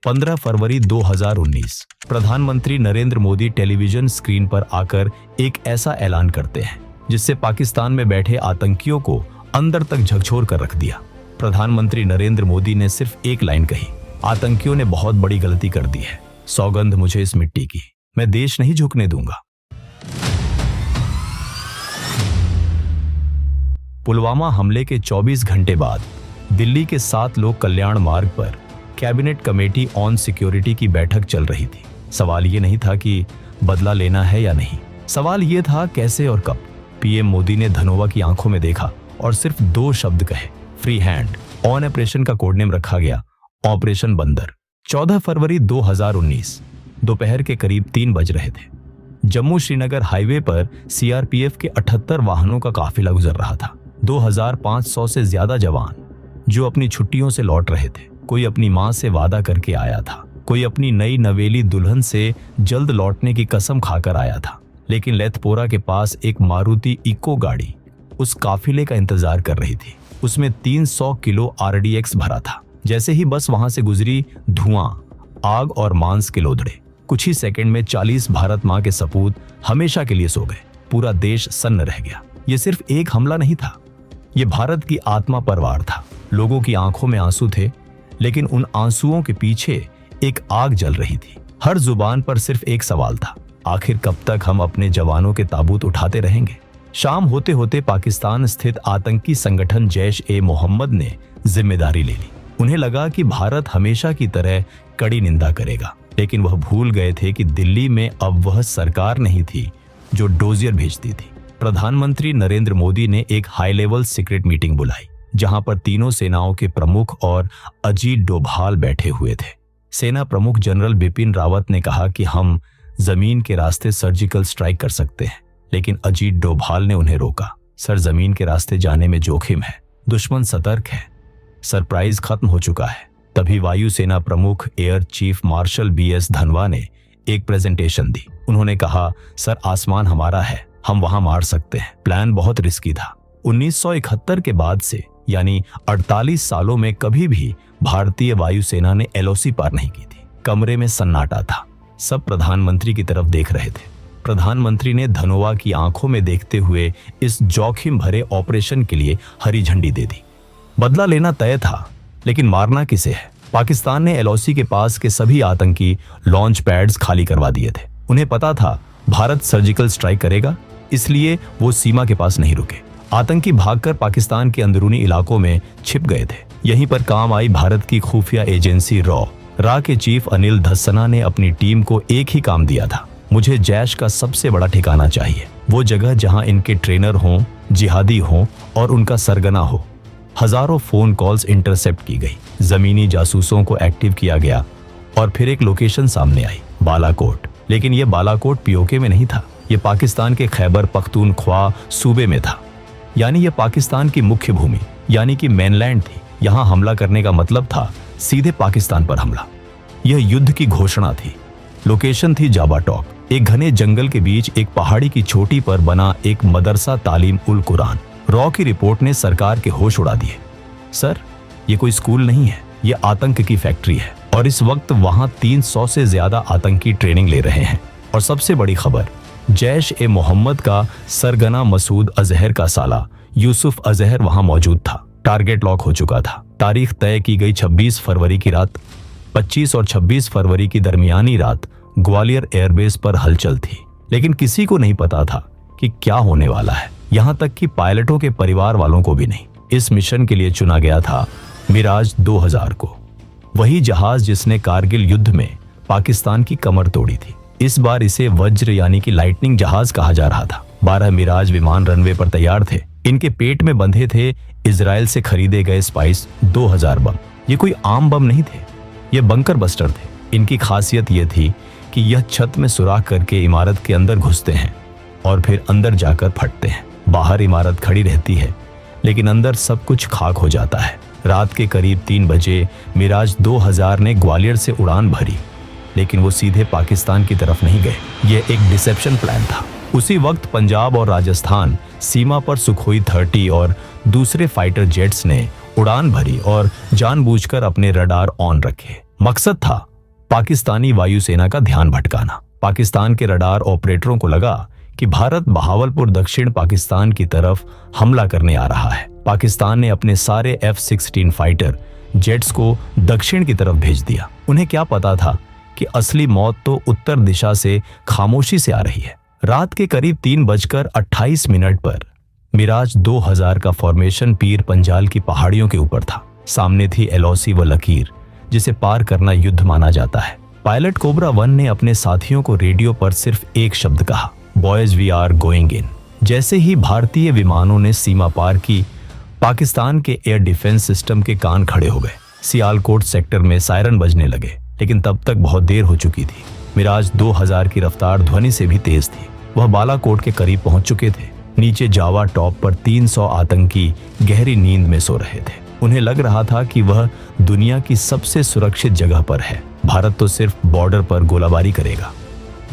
15 फरवरी 2019 प्रधानमंत्री Narendra Modi television screen पर आकर एक ऐसा ऐलान करते हैं जिससे पाकिस्तान में बैठे आतंकियों को अंदर तक झकझोर कर रख दिया। प्रधानमंत्री नरेंद्र मोदी ने सिर्फ एक लाइन कही, आतंकियों ने बहुत बड़ी गलती कर दी है, सौगंध मुझे इस मिट्टी की, मैं देश नहीं झुकने दूंगा। पुलवामा हमले के 24 घंटे बाद दिल्ली के 7 लोक कल्याण मार्ग पर कैबिनेट कमेटी ऑन सिक्योरिटी की बैठक चल रही थी। सवाल ये नहीं था कि बदला लेना है या नहीं, सवाल ये था कैसे और कब। पीएम मोदी ने धनोवा की आंखों में देखा और सिर्फ 2 शब्द कहे, फ्री हैंड। ऑन ऑपरेशन का कोडनेम रखा गया ऑपरेशन बंदर। 14 फरवरी 2019 दोपहर के करीब 3 बज रहे थे। जम्मू श्रीनगर हाईवे पर सीआरपीएफ के 78 वाहनों का काफिला गुजर रहा था। 2500 से ज्यादा जवान जो अपनी छुट्टियों से लौट रहे थे। कोई अपनी मां से वादा करके आया था, कोई अपनी नई नवेली दुल्हन से जल्द लौटने की कसम खाकर आया था। लेकिन लेथपोरा के पास एक मारुति इको गाड़ी उस काफिले का इंतजार कर रही थी। उसमें 300 किलो आरडीएक्स भरा था। जैसे ही बस वहां से गुजरी, धुआं, आग और मांस के लोदड़े। कुछ ही सेकंड में 40 भारत मां के सपूत हमेशा के लिए सो गए। पूरा देश सन्न रह गया। ये सिर्फ एक हमला नहीं था, ये भारत की आत्मा पर वार था। लोगों की आंखों में आंसू थे, लेकिन उन आंसुओं के पीछे एक आग जल रही थी। हर जुबान पर सिर्फ एक सवाल था, आखिर कब तक हम अपने जवानों के ताबूत उठाते रहेंगे। शाम होते होते पाकिस्तान स्थित आतंकी संगठन जैश-ए-मोहम्मद ने जिम्मेदारी ले ली। उन्हें लगा कि भारत हमेशा की तरह कड़ी निंदा करेगा, लेकिन वह भूल गए थे कि दिल्ली में अब वह सरकार नहीं थी जो डोजियर भेजती थी। प्रधानमंत्री नरेंद्र मोदी ने एक हाई लेवल सीक्रेट मीटिंग बुलाई, जहां पर तीनों सेनाओं के प्रमुख और अजीत डोभाल बैठे हुए थे। सेना प्रमुख जनरल बिपिन रावत ने कहा कि हम जमीन के रास्ते सर्जिकल स्ट्राइक कर सकते हैं, लेकिन अजीत डोभाल ने उन्हें रोका। सर, जमीन के रास्ते जाने में जोखिम है, दुश्मन सतर्क है, सरप्राइज खत्म हो चुका है। तभी वायुसेना प्रमुख एयर चीफ मार्शल बीएस धनवा ने एक प्रेजेंटेशन दी। उन्होंने कहा, सर, आसमान हमारा है, हम वहां मार सकते हैं। प्लान बहुत रिस्की था। 1971 के बाद से, यानी 48 सालों में कभी भी भारतीय वायुसेना ने एलओसी पार नहीं की थी। कमरे में सन्नाटा था, सब प्रधानमंत्री की तरफ देख रहे थे। प्रधानमंत्री ने धनोवा की आंखों में देखते हुए इस जोखिम भरे ऑपरेशन के लिए हरी झंडी दे दी। बदला लेना तय था, लेकिन मारना किसे है। पाकिस्तान ने एलओसी के पास के सभी आतंकी लॉन्च पैड्स खाली करवा दिए थे। उन्हें पता था भारत सर्जिकल स्ट्राइक करेगा, इसलिए वो सीमा के पास नहीं रुके। आतंकी भागकर पाकिस्तान के अंदरूनी इलाकों में छिप गए थे। यहीं पर काम आई भारत की खुफिया एजेंसी रा के चीफ अनिल धस्सना ने अपनी टीम को एक ही काम दिया था, मुझे जैश का सबसे बड़ा ठिकाना चाहिए, वो जगह जहां इनके ट्रेनर हों, जिहादी हों और उनका सरगना हो। हजारों फोन कॉल्स इंटरसेप्ट की गई, जमीनी जासूसों को एक्टिव किया गया और फिर एक लोकेशन सामने आई, बालाकोट। लेकिन यह बालाकोट पीओके में नहीं था, यह पाकिस्तान के खैबर पख्तूनख्वा सूबे में था। यानी यह पाकिस्तान की मुख्य भूमि, यानी कि मेनलैंड थी। यहां हमला करने का मतलब था सीधे पाकिस्तान पर हमला। यह युद्ध की घोषणा थी। लोकेशन थी जाबा टॉक, एक घने जंगल के बीच एक पहाड़ी की चोटी पर बना एक मदरसा तालीम उल कुरान। रॉ की रिपोर्ट ने सरकार के होश उड़ा दिए। सर, ये कोई स्कूल नहीं है, ये आतंक की फैक्ट्री है और इस वक्त वहां 300 से ज्यादा आतंकी ट्रेनिंग ले रहे हैं। और सबसे बड़ी खबर, जैश-ए-मोहम्मद का सरगना मसूद अजहर का साला यूसुफ अजहर वहां मौजूद था। टारगेट लॉक हो चुका था। तारीख तय की गई 26 फरवरी की रात। 25 और 26 फरवरी की दरमियानी रात ग्वालियर एयरबेस पर हलचल थी, लेकिन किसी को नहीं पता था कि क्या होने वाला है, यहां तक कि पायलटों के परिवार वालों को भी नहीं। इस मिशन के लिए चुना गया था मिराज 2000 को, वही जहाज जिसने कारगिल युद्ध में पाकिस्तान की कमर तोड़ी थी। इस बार इसे वज्र यानी कि लाइटनिंग जहाज कहा जा रहा था। 12 मिराज विमान रनवे पर तैयार थे। इनके पेट में बंधे थे इजराइल से खरीदे गए स्पाइस 2000 बम। ये कोई आम बम नहीं थे, ये बंकर बस्टर थे। इनकी खासियत ये थी कि यह छत में सुराख करके इमारत के अंदर घुसते हैं और फिर अंदर जाकर फटते हैं। बाहर इमारत खड़ी रहती है, लेकिन अंदर सब कुछ खाक हो जाता है। रात के करीब 3 बजे मिराज 2000 ने ग्वालियर से उड़ान भरी, लेकिन वो सीधे पाकिस्तान की तरफ नहीं गए। यह एक डिसेप्शन प्लान था। उसी वक्त पंजाब और राजस्थान सीमा पर सुखोई 30 और दूसरे फाइटर जेट्स ने उड़ान भरी और जानबूझकर अपने रडार ऑन रखे। मकसद था पाकिस्तानी वायुसेना का ध्यान भटकाना। पाकिस्तान के रडार ऑपरेटरों को लगा कि भारत बहावलपुर दक्षिण पाकिस्तान की तरफ हमला करने आ रहा है। पाकिस्तान ने अपने सारे F-16 फाइटर जेट्स को दक्षिण की तरफ भेज दिया। उन्हें क्या पता था कि असली मौत तो उत्तर दिशा से खामोशी से आ रही है। रात के करीब 3:28 पर मिराज 2000 का फॉर्मेशन पीर पंजाल की पहाड़ियों के ऊपर था। सामने थी LOC व लकीर, जिसे पार करना युद्ध माना जाता है। पायलट कोबरा 1 ने अपने साथियों को रेडियो पर सिर्फ एक शब्द कहा, boys we are going in. जैसे ही भारतीय विमानों ने सीमा पार की, पाकिस्तान के एयर डिफेंस सिस्टम के कान खड़े हो गए। सियालकोट सेक्टर में सायरन बजने लगे, लेकिन तब तक बहुत देर हो चुकी थी। मिराज 2000 की रफ्तार ध्वनि से भी तेज थी। वह बालाकोट के करीब पहुंच चुके थे। नीचे जावा टॉप पर 300 आतंकी गहरी नींद में सो रहे थे। उन्हें लग रहा था कि वह दुनिया की सबसे सुरक्षित जगह पर है। भारत तो सिर्फ बॉर्डर पर गोलाबारी करेगा,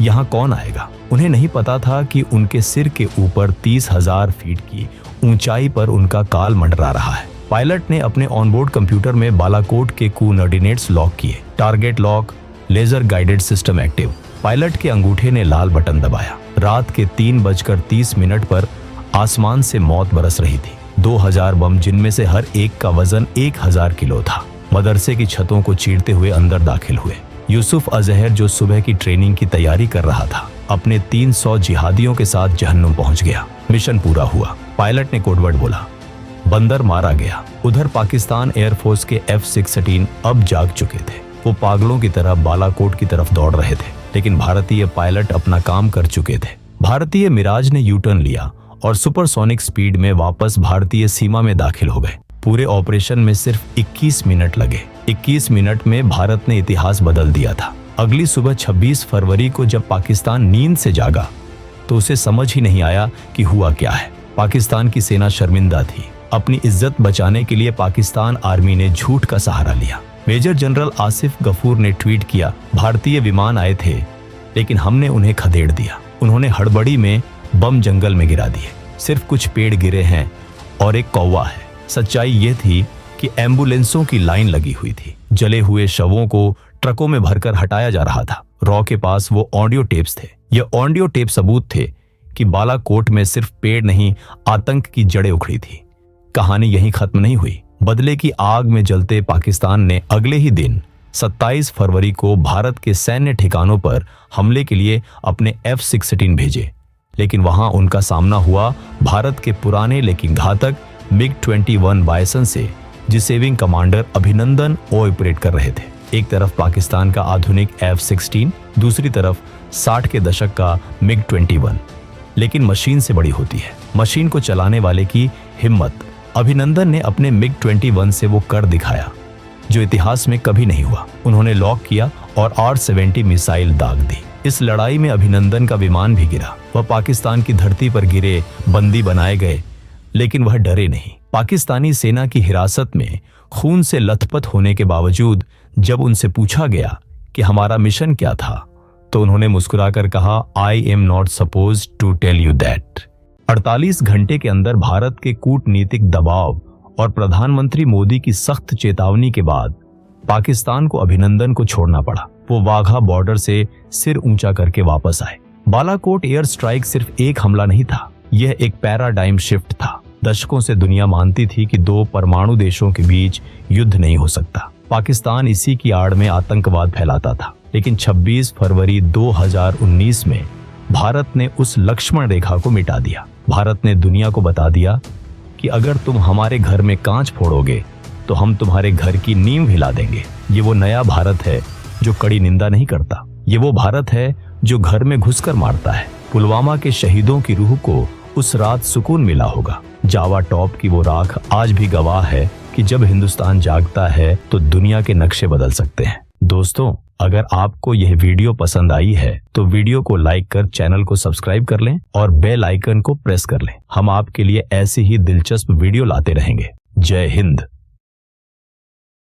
यहाँ कौन आएगा? उन्हें नहीं पता था कि उनके सिर के ऊपर 30,000 फीट की ऊंचाई पर उनका काल मंडरा रहा है। पायलट ने अपने ऑनबोर्ड कंप्यूटर में बालाकोट के कोऑर्डिनेट्स लॉक किए। Target lock, laser guided system active. Pilot के अंगूठे ने लाल बटन दबाया। रात के 3:30 पर आसमान से मौत बरस रही थी। 2000 बम, जिनमें से हर एक का वजन 1000 किलो था, मदरसे की छतों को चीरते हुए अंदर दाखिल हुए। यूसुफ अजहर, जो सुबह की ट्रेनिंग की तैयारी कर रहा था, अपने 300 जिहादियों के साथ जहन्नुम पहुंच गया। मिशन पूरा हुआ। पायलट ने कोडवर्ड बोला, बंदर मारा गया। उधर पाकिस्तान एयरफोर्स के F-16 अब जाग चुके थे। वो पागलों की तरह बालाकोट की तरफ दौड़ रहे थे, लेकिन भारतीय पायलट अपना काम कर चुके थे। भारतीय मिराज ने यू टर्न लिया और सुपरसोनिक स्पीड में वापस भारतीय सीमा में दाखिल हो गए। पूरे ऑपरेशन में सिर्फ 21 मिनट लगे। 21 मिनट में भारत ने इतिहास बदल दिया था। अगली सुबह 26 फरवरी को जब पाकिस्तान नींद से जागा, तो उसे समझ ही नहीं आया कि हुआ क्या है। पाकिस्तान की सेना शर्मिंदा थी। अपनी इज्जत बचाने के लिए पाकिस्तान आर्मी ने झूठ का सहारा लिया। मेजर जनरल आसिफ गफूर ने ट्वीट किया, भारतीय विमान आए थे, लेकिन हमने उन्हें खदेड़ दिया। उन्होंने हड़बड़ी में बम जंगल में गिरा दिए। सिर्फ कुछ पेड़ गिरे हैं और एक कौवा है। सच्चाई यह थी कि एम्बुलेंसों की लाइन लगी हुई थी। जले हुए शवों को ट्रकों में भरकर हटाया जा रहा था। रॉ के पास वो ऑडियो टेप्स थे। ये ऑडियो टेप सबूत थे कि बालाकोट में सिर्फ पेड़ नहीं, आतंक की जड़ें उखड़ी थी। कहानी यहीं खत्म नहीं हुई। बदले की आग में जलते पाकिस्तान ने अगले ही दिन 27 फरवरी को भारत के सैन्य ठिकानों पर हमले के लिए अपने F-16 भेजे, लेकिन वहां उनका सामना हुआ भारत के पुराने लेकिन घातक MiG-21 बायसन से, जिसे विंग कमांडर अभिनंदन ऑपरेट कर रहे थे। एक तरफ पाकिस्तान का आधुनिक F-16, दूसरी तरफ 60 के दशक का MiG-21। लेकिन मशीन से बड़ी होती है मशीन को चलाने वाले की हिम्मत। अभिनंदन ने अपने MiG-21 से वो कर दिखाया जो इतिहास में कभी नहीं हुआ। उन्होंने लॉक किया और R-70 मिसाइल दाग दी। इस लड़ाई में अभिनंदन का विमान भी गिरा। वह पाकिस्तान की धरती पर गिरे, बंदी बनाए गए, लेकिन वह डरे नहीं। पाकिस्तानी सेना की हिरासत में खून से लथपथ होने के बावजूद जब उनसे पूछा गया कि हमारा मिशन क्या था, तो उन्होंने मुस्कुराकर कहा, I am not supposed to tell you that. 48 घंटे के अंदर भारत के कूटनीतिक दबाव और प्रधानमंत्री मोदी की सख्त चेतावनी के बाद पाकिस्तान को अभिनंदन को छोड़ना पड़ा। वो वाघा बॉर्डर से सिर ऊंचा करके वापस आए। बालाकोट एयर स्ट्राइक सिर्फ एक हमला नहीं था, यह एक पैराडाइम शिफ्ट था। दशकों से दुनिया मानती थी कि दो परमाणु देशों के बीच युद्ध नहीं हो सकता। पाकिस्तान इसी की आड़ में आतंकवाद फैलाता था। लेकिन 26 फरवरी 2019 में भारत ने उस लक्ष्मण रेखा को मिटा दिया। भारत ने दुनिया को बता दिया कि अगर तुम हमारे घर में कांच फोड़ोगे तो हम तुम्हारे घर की नींव हिला देंगे। ये वो नया भारत है जो कड़ी निंदा नहीं करता। ये वो भारत है जो घर में घुसकर मारता है। पुलवामा के शहीदों की रूह को उस रात सुकून मिला होगा। जावा टॉप की वो राख आज भी गवाह है कि जब हिंदुस्तान जागता है तो दुनिया के नक्शे बदल सकते हैं। दोस्तों, अगर आपको यह वीडियो पसंद आई है तो वीडियो को लाइक कर चैनल को सब्सक्राइब कर लें और बेल आइकन को प्रेस कर लें। हम आपके लिए ऐसी ही दिलचस्प वीडियो लाते रहेंगे। जय हिंद।